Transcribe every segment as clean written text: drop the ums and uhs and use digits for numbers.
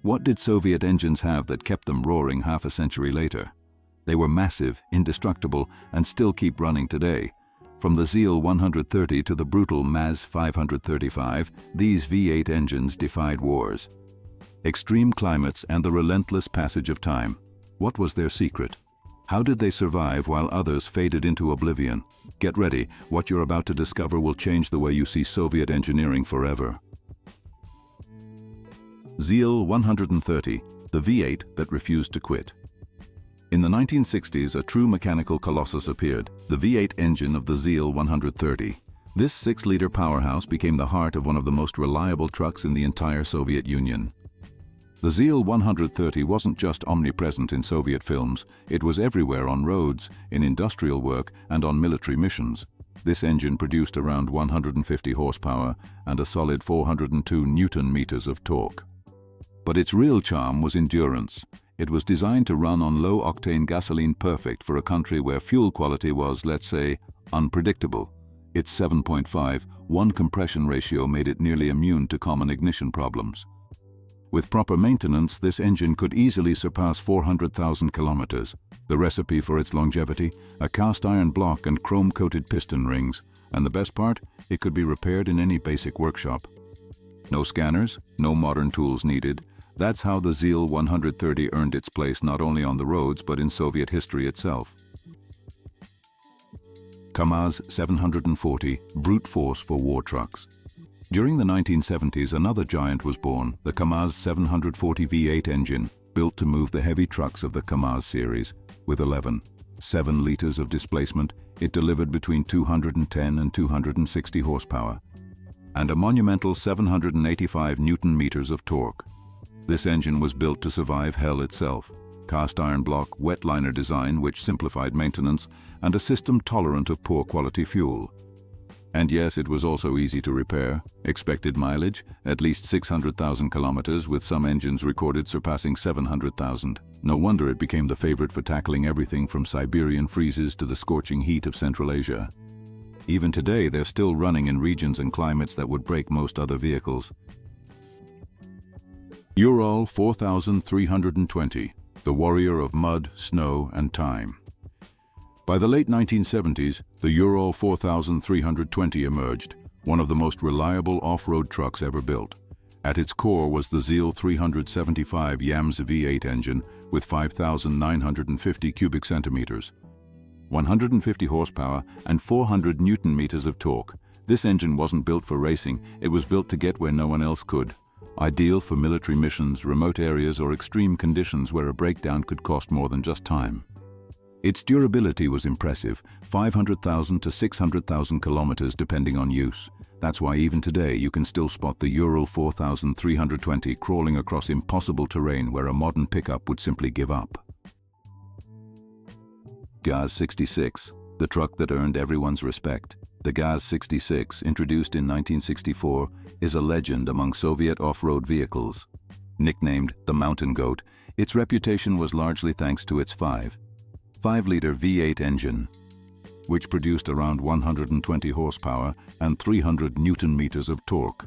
What did Soviet engines have that kept them roaring half a century later? They were massive, indestructible, and still keep running today. From the ZIL 130 to the brutal MAZ 535, these V8 engines defied wars. Extreme climates and the relentless passage of time. What was their secret? How did they survive while others faded into oblivion? Get ready, what you're about to discover will change the way you see Soviet engineering forever. ZIL 130, the V8 that refused to quit. In the 1960s, a true mechanical colossus appeared, the V8 engine of the ZIL 130. This 6-liter powerhouse became the heart of one of the most reliable trucks in the entire Soviet Union. The ZIL 130 wasn't just omnipresent in Soviet films, it was everywhere on roads, in industrial work, and on military missions. This engine produced around 150 horsepower and a solid 402 Newton-meters of torque. But its real charm was endurance. It was designed to run on low-octane gasoline, perfect for a country where fuel quality was, let's say, unpredictable. Its 7.5:1 compression ratio made it nearly immune to common ignition problems. With proper maintenance, this engine could easily surpass 400,000 kilometers. The recipe for its longevity: a cast iron block and chrome-coated piston rings. And the best part? It could be repaired in any basic workshop. No scanners, no modern tools needed. That's how the ZIL 130 earned its place not only on the roads but in Soviet history itself. Kamaz 740, brute force for war trucks. During the 1970s, another giant was born, the Kamaz 740 V8 engine, built to move the heavy trucks of the Kamaz series. With 7 liters of displacement, it delivered between 210 and 260 horsepower, and a monumental 785 Newton-meters of torque. This engine was built to survive hell itself. Cast iron block, wet liner design which simplified maintenance, and a system tolerant of poor quality fuel. And yes, it was also easy to repair. Expected mileage, at least 600,000 kilometers, with some engines recorded surpassing 700,000. No wonder it became the favorite for tackling everything from Siberian freezes to the scorching heat of Central Asia. Even today, they're still running in regions and climates that would break most other vehicles. Ural 4320, the warrior of mud, snow, and time. By the late 1970s, the Ural 4320 emerged, one of the most reliable off-road trucks ever built. At its core was the ZIL 375 YAMS V8 engine with 5,950 cubic centimeters, 150 horsepower, and 400 Newton-meters of torque. This engine wasn't built for racing, it was built to get where no one else could. Ideal for military missions, remote areas, or extreme conditions where a breakdown could cost more than just time. Its durability was impressive, 500,000 to 600,000 kilometers depending on use. That's why even today you can still spot the Ural 4320 crawling across impossible terrain where a modern pickup would simply give up. KRAZ 66, the truck that earned everyone's respect. The KRAZ 66, introduced in 1964, is a legend among Soviet off-road vehicles. Nicknamed the Mountain Goat, its reputation was largely thanks to its 5-liter V8 engine, which produced around 120 horsepower and 300 Newton-meters of torque.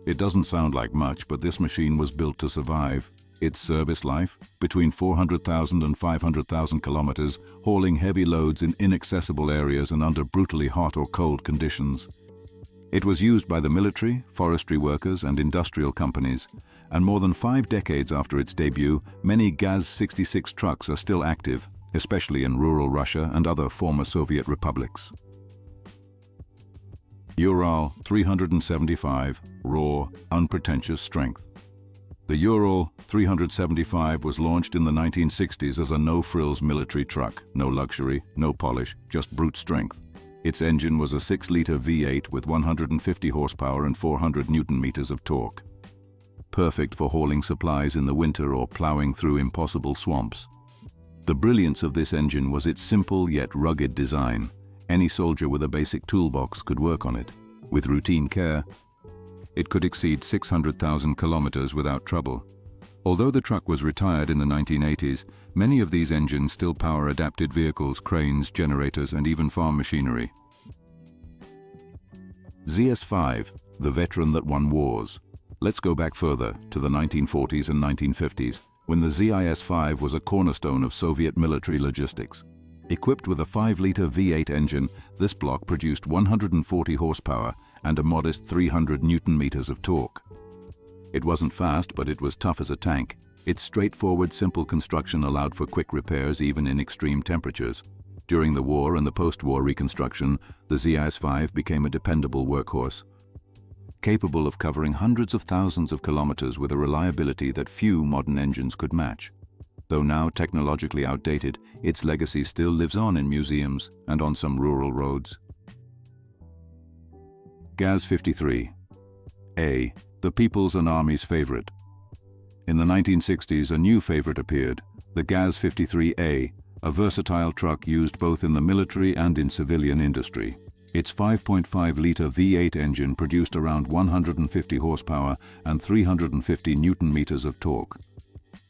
It doesn't sound like much, but this machine was built to survive. Its service life, between 400,000 and 500,000 kilometers, hauling heavy loads in inaccessible areas and under brutally hot or cold conditions. It was used by the military, forestry workers, and industrial companies, and more than 5 decades after its debut, many KRAZ 66 trucks are still active, especially in rural Russia and other former Soviet republics. Ural 375, raw, unpretentious strength. The Ural 375 was launched in the 1960s as a no-frills military truck. No luxury, no polish, just brute strength. Its engine was a 6-liter V8 with 150 horsepower and 400 Newton-meters of torque. Perfect for hauling supplies in the winter or plowing through impossible swamps. The brilliance of this engine was its simple yet rugged design. Any soldier with a basic toolbox could work on it. With routine care, it could exceed 600,000 kilometers without trouble. Although the truck was retired in the 1980s, many of these engines still power adapted vehicles, cranes, generators, and even farm machinery. ZS5, the veteran that won wars. Let's go back further, to the 1940s and 1950s, when the ZIS-5 was a cornerstone of Soviet military logistics. Equipped with a 5-liter V8 engine, this block produced 140 horsepower and a modest 300 Newton-meters of torque. It wasn't fast, but it was tough as a tank. Its straightforward, simple construction allowed for quick repairs even in extreme temperatures. During the war and the post-war reconstruction, the ZIS-5 became a dependable workhorse, capable of covering hundreds of thousands of kilometers with a reliability that few modern engines could match. Though now technologically outdated, its legacy still lives on in museums and on some rural roads. KRAZ-53. A. The people's and army's favorite. In the 1960s, a new favorite appeared, the KRAZ-53A, a versatile truck used both in the military and in civilian industry. Its 5.5-liter V8 engine produced around 150 horsepower and 350 Newton-meters of torque.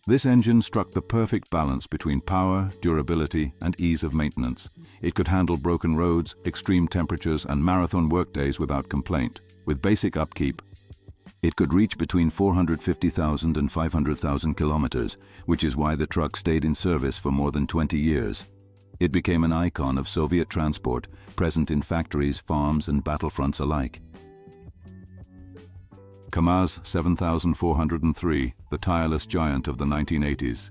This engine struck the perfect balance between power, durability, and ease of maintenance. It could handle broken roads, extreme temperatures, and marathon workdays without complaint. With basic upkeep, it could reach between 450,000 and 500,000 kilometers, which is why the truck stayed in service for more than 20 years. It became an icon of Soviet transport, present in factories, farms, and battlefronts alike. Kamaz 7403, the tireless giant of the 1980s.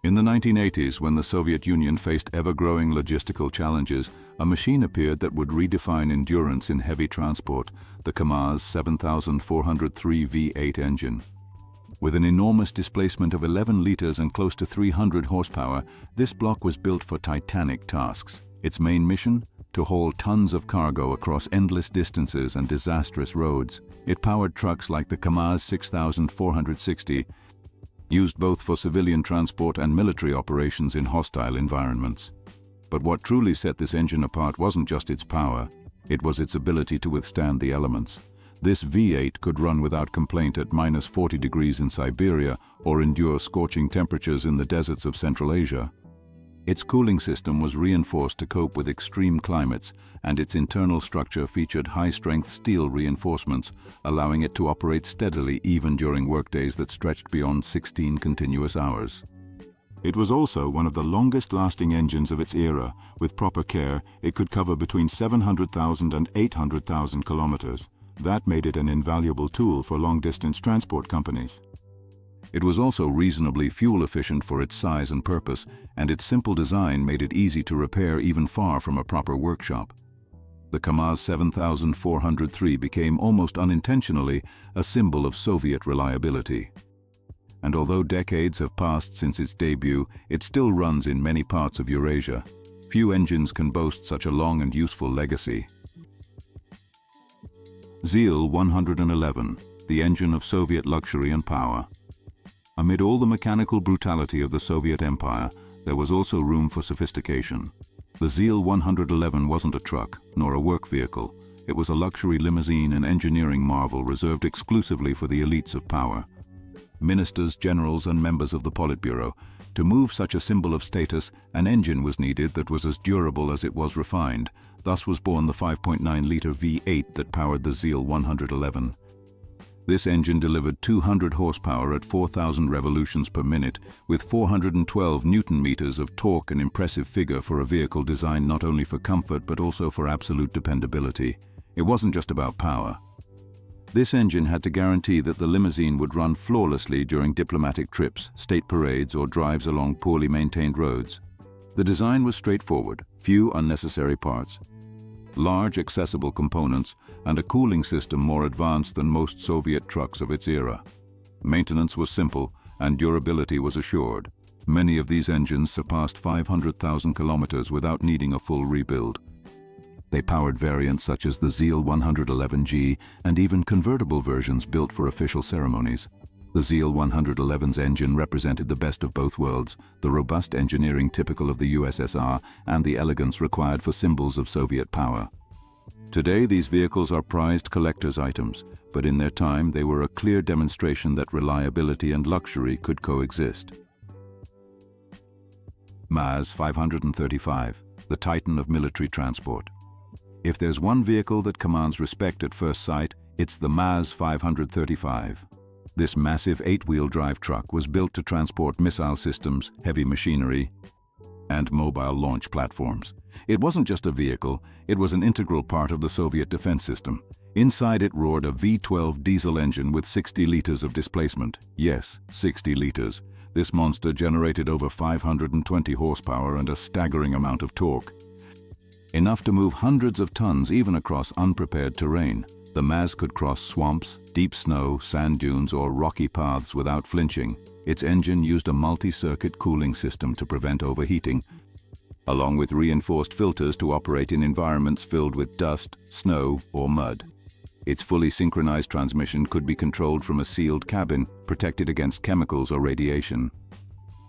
In the 1980s, when the Soviet Union faced ever-growing logistical challenges, a machine appeared that would redefine endurance in heavy transport, the Kamaz 7403 V8 engine. With an enormous displacement of 11 liters and close to 300 horsepower, this block was built for titanic tasks. Its main mission? To haul tons of cargo across endless distances and disastrous roads. It powered trucks like the Kamaz 6460, used both for civilian transport and military operations in hostile environments. But what truly set this engine apart wasn't just its power, it was its ability to withstand the elements. This V8 could run without complaint at -40 degrees in Siberia or endure scorching temperatures in the deserts of Central Asia. Its cooling system was reinforced to cope with extreme climates, and its internal structure featured high-strength steel reinforcements, allowing it to operate steadily even during workdays that stretched beyond 16 continuous hours. It was also one of the longest-lasting engines of its era. With proper care, it could cover between 700,000 and 800,000 kilometers. That made it an invaluable tool for long-distance transport companies. It was also reasonably fuel-efficient for its size and purpose, and its simple design made it easy to repair even far from a proper workshop. The Kamaz 7403 became almost unintentionally a symbol of Soviet reliability. And although decades have passed since its debut, it still runs in many parts of Eurasia. Few engines can boast such a long and useful legacy. ZIL 111, the engine of Soviet luxury and power. Amid all the mechanical brutality of the Soviet Empire, there was also room for sophistication. The ZIL 111 wasn't a truck, nor a work vehicle. It was a luxury limousine and engineering marvel reserved exclusively for the elites of power. Ministers, generals, and members of the Politburo. To move such a symbol of status, an engine was needed that was as durable as it was refined. Thus was born the 5.9-liter V8 that powered the ZIL 111. This engine delivered 200 horsepower at 4,000 revolutions per minute, with 412 Newton-meters of torque, an impressive figure for a vehicle designed not only for comfort but also for absolute dependability. It wasn't just about power. This engine had to guarantee that the limousine would run flawlessly during diplomatic trips, state parades, or drives along poorly maintained roads. The design was straightforward, few unnecessary parts, large accessible components, and a cooling system more advanced than most Soviet trucks of its era. Maintenance was simple, and durability was assured. Many of these engines surpassed 500,000 kilometers without needing a full rebuild. They powered variants such as the ZIL 111G and even convertible versions built for official ceremonies. The ZIL 111's engine represented the best of both worlds, the robust engineering typical of the USSR and the elegance required for symbols of Soviet power. Today, these vehicles are prized collector's items, but in their time they were a clear demonstration that reliability and luxury could coexist. MAZ 535, the titan of military transport. If there's one vehicle that commands respect at first sight, It's the Kamaz 535. This massive 8-wheel drive truck was built to transport missile systems, heavy machinery, and mobile launch platforms. It wasn't just a vehicle, it was an integral part of the Soviet defense system. Inside it roared a V12 diesel engine with 60 liters of displacement. Yes, 60 liters. This monster generated over 520 horsepower and a staggering amount of torque. Enough to move hundreds of tons even across unprepared terrain. The Kamaz could cross swamps, deep snow, sand dunes, or rocky paths without flinching. Its engine used a multi-circuit cooling system to prevent overheating, along with reinforced filters to operate in environments filled with dust, snow, or mud. Its fully synchronized transmission could be controlled from a sealed cabin, protected against chemicals or radiation.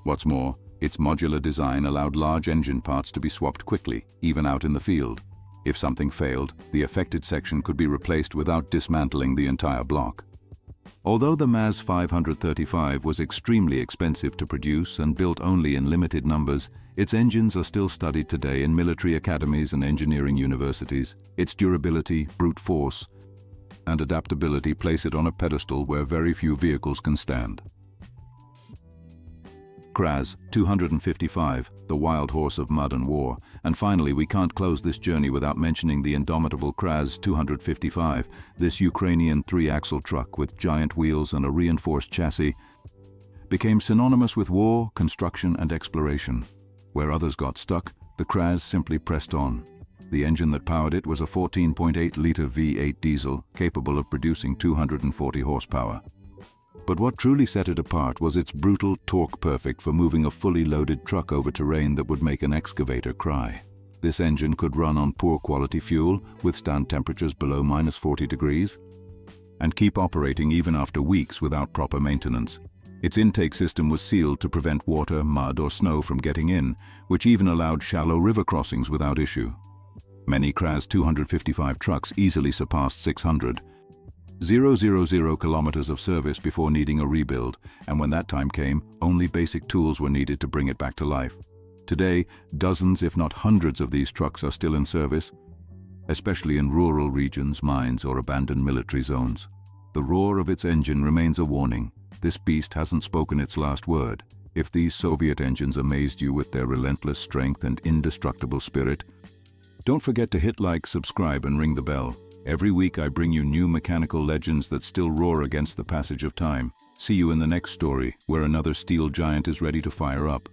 What's more, its modular design allowed large engine parts to be swapped quickly, even out in the field. If something failed, the affected section could be replaced without dismantling the entire block. Although the Kamaz 535 was extremely expensive to produce and built only in limited numbers, its engines are still studied today in military academies and engineering universities. Its durability, brute force, and adaptability place it on a pedestal where very few vehicles can stand. KRAZ 255, the wild horse of mud and war. And finally, we can't close this journey without mentioning the indomitable KRAZ 255, this Ukrainian 3-axle truck with giant wheels and a reinforced chassis, became synonymous with war, construction, and exploration. Where others got stuck, the KRAZ simply pressed on. The engine that powered it was a 14.8-liter V8 diesel, capable of producing 240 horsepower. But what truly set it apart was its brutal torque, perfect for moving a fully loaded truck over terrain that would make an excavator cry. This engine could run on poor quality fuel, withstand temperatures below -40 degrees, and keep operating even after weeks without proper maintenance. Its intake system was sealed to prevent water, mud, or snow from getting in, which even allowed shallow river crossings without issue. Many KRAZ 255 trucks easily surpassed 600,000 kilometers of service before needing a rebuild, and when that time came, only basic tools were needed to bring it back to life. Today, dozens if not hundreds of these trucks are still in service, especially in rural regions, mines, or abandoned military zones. The roar of its engine remains a warning. This beast hasn't spoken its last word. If these Soviet engines amazed you with their relentless strength and indestructible spirit, don't forget to hit like, subscribe, and ring the bell. Every week I bring you new mechanical legends that still roar against the passage of time. See you in the next story, where another steel giant is ready to fire up.